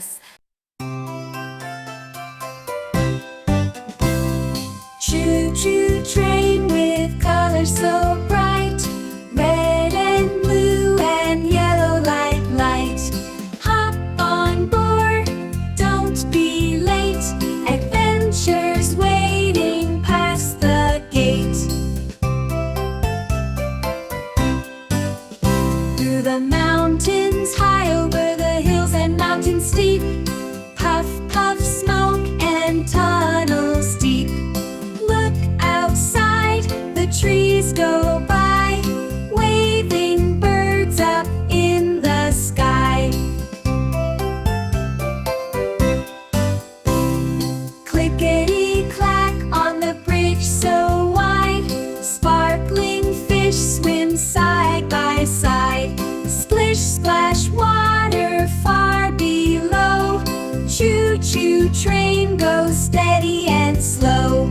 learners. Choo-choo train with colors so bright, red and blue and yellow like light. Hop on board, don't be late, adventures waiting past the gate. Through the mountains, high over the hills and mountains steep, puff, puff, smoke and tunnels deep. Look outside, the trees go by, waving birds up in the sky. Clickety-clack on the bridge so wide, sparkling fish swim side by side. Splish, splash, water far below, choo-choo train goes steady and slow.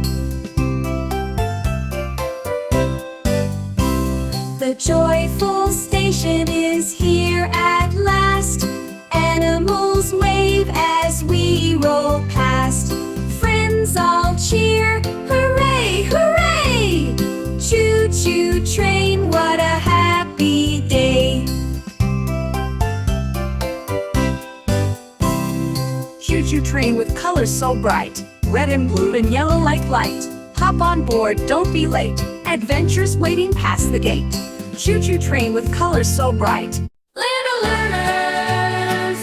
The joyful station is here at last, animals wave as we roll past. Friends all cheer, hooray, hooray! Choo-choo train, what a happy day! Choo-choo train with colors so bright, red and blue and yellow like light. Hop on board, don't be late, adventures waiting past the gate. Choo-choo train with colors so bright. Little learners,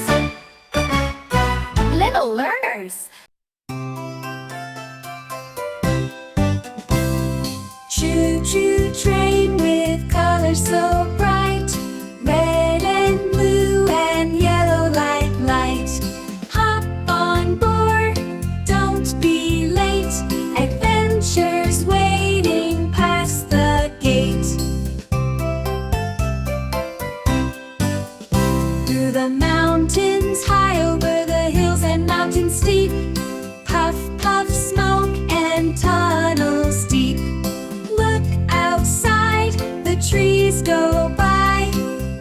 little learners. Choo-choo train with colors so bright, red and blue and yellow like light. Hop on board, don't be late, adventures waiting past the gate. Through the mountains, high over the hills and mountains steep, puff, puff, smoke and tunnels deep. Look outside, the trees go by,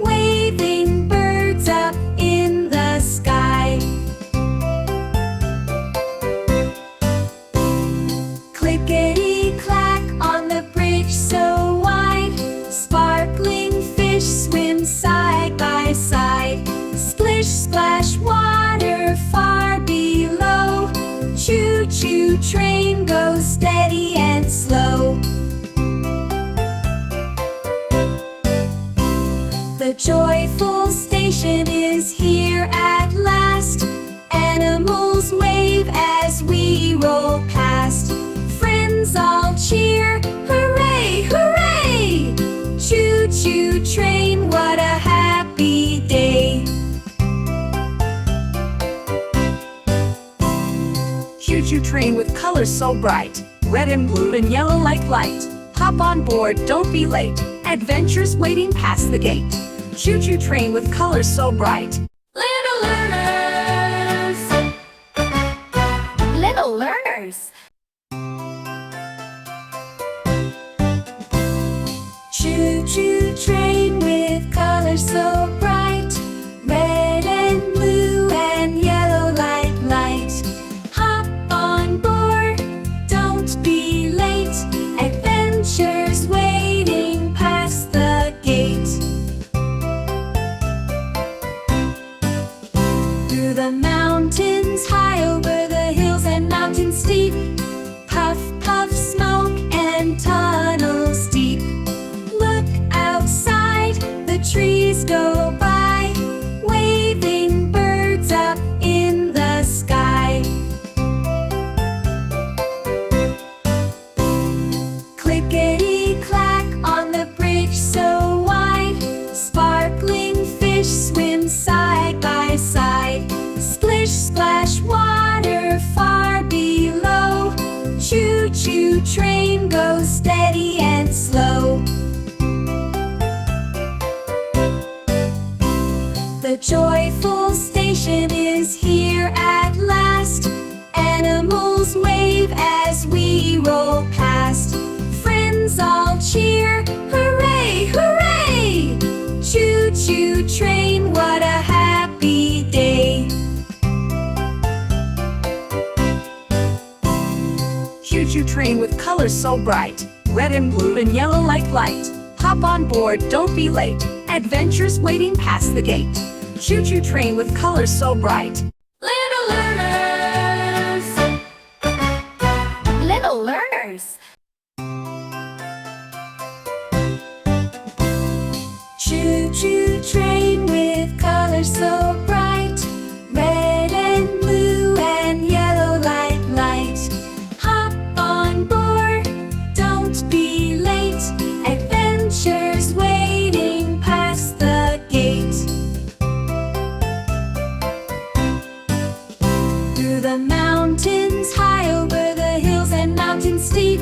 waving birds up in the sky. Clickety-clack on the bridge so wide, sparkling fish swim side by side. Splish, splash, water far below, choo-choo train goes steady and slow. The joyful station is here at last, animals wave as we roll past. Friends all cheer, hooray, hooray! Choo-choo train, what a happy day! Choo-choo train with colors so bright, red and blue and yellow like light. Hop on board, don't be late, adventures waiting past the gate. Choo-choo train with colors so bright. Little learners, little learners. Choo-choo train with colors so bright, red and blue and yellow like light. Hop on board, don't be late, adventures waiting past the gate. Through the mountains, high over the hills and mountains steep, puff, puff, smoke and tunnels deep. Look outside, the trees go by, waving birds up in the sky. Clickety-clack on the bridge so wide, sparkling fish swim side by side. Splish, splash, water far below, choo-choo train goes steady and slow. The joyful station is here at last, animals wave as we roll past. Friends all cheer, hooray, hooray! Choo-choo train, what a happy day! Choo-choo train with colors so bright, red and blue and yellow like light. Hop on board, don't be late, adventures waiting past the gate. Choo-choo train with colors so bright. Little learners, little learners. Choo-choo train with colors so bright, red and blue and yellow like light. Hop on board, don't be late, adventures waiting past the gate. Through the mountains, high over the hills and mountains steep,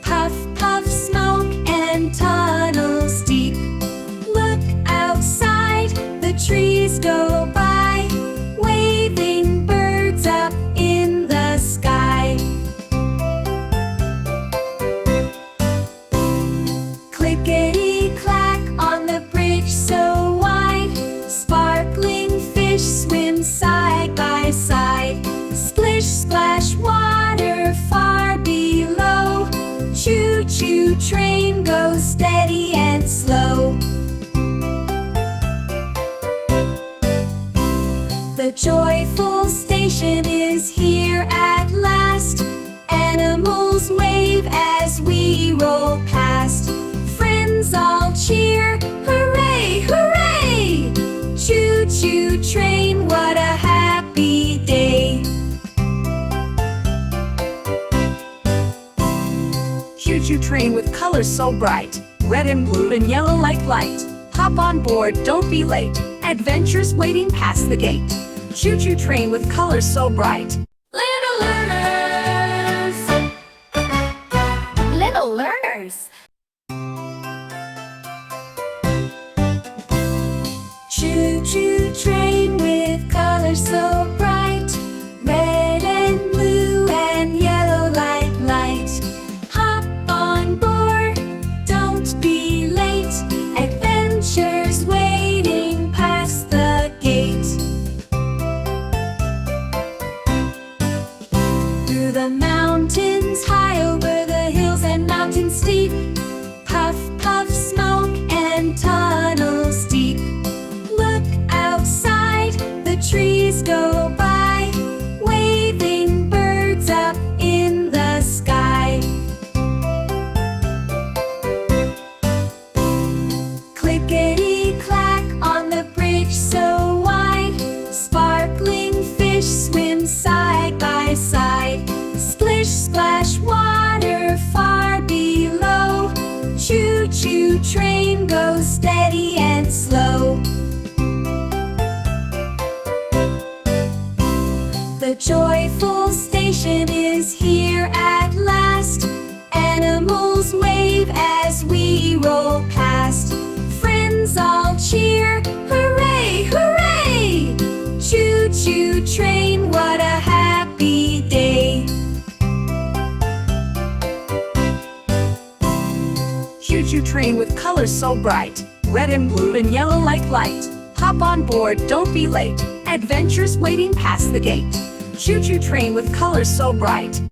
puff, puff, smoke and tunnels deep. Look outside, the trees go by, waving birds up in the sky. Clickety-clack on the bridge so wide, sparkling fish swim side by side. Splish, splash, water far below, choo-choo train goes steady and slow. The joyful station is here at last, animals wave as we roll past. Friends all cheer, hooray, hooray! Choo-choo train, what a happy day! Choo-choo train with colors so bright, red and blue and yellow like light. Hop on board, don't be late, adventures waiting past the gate. Choo-choo train with colors so bright. Little learners, little learners. Choo-choo train with colors so bright, red and blue and yellow like light. Hop on board, don't be late, adventures waiting past the gate. Through the mountains, high over the hills and mountains steep, puff, puff, smoke and tunnels deep. Look outside, the trees go by, waving birds up in the sky. Clickety-clack on the bridge so wide, sparkling fish swim side by side. Splish, splash, water far below, choo-choo train goes steady and slow. The joyful station is here at last, animals wave as we roll past. Friends all cheer, hooray, hooray! Choo-choo train, what a happy day! Choo-choo train with colors so bright, red and blue and yellow like light. Hop on board, don't be late, adventures waiting past the gate. Choo-choo train with colors so bright.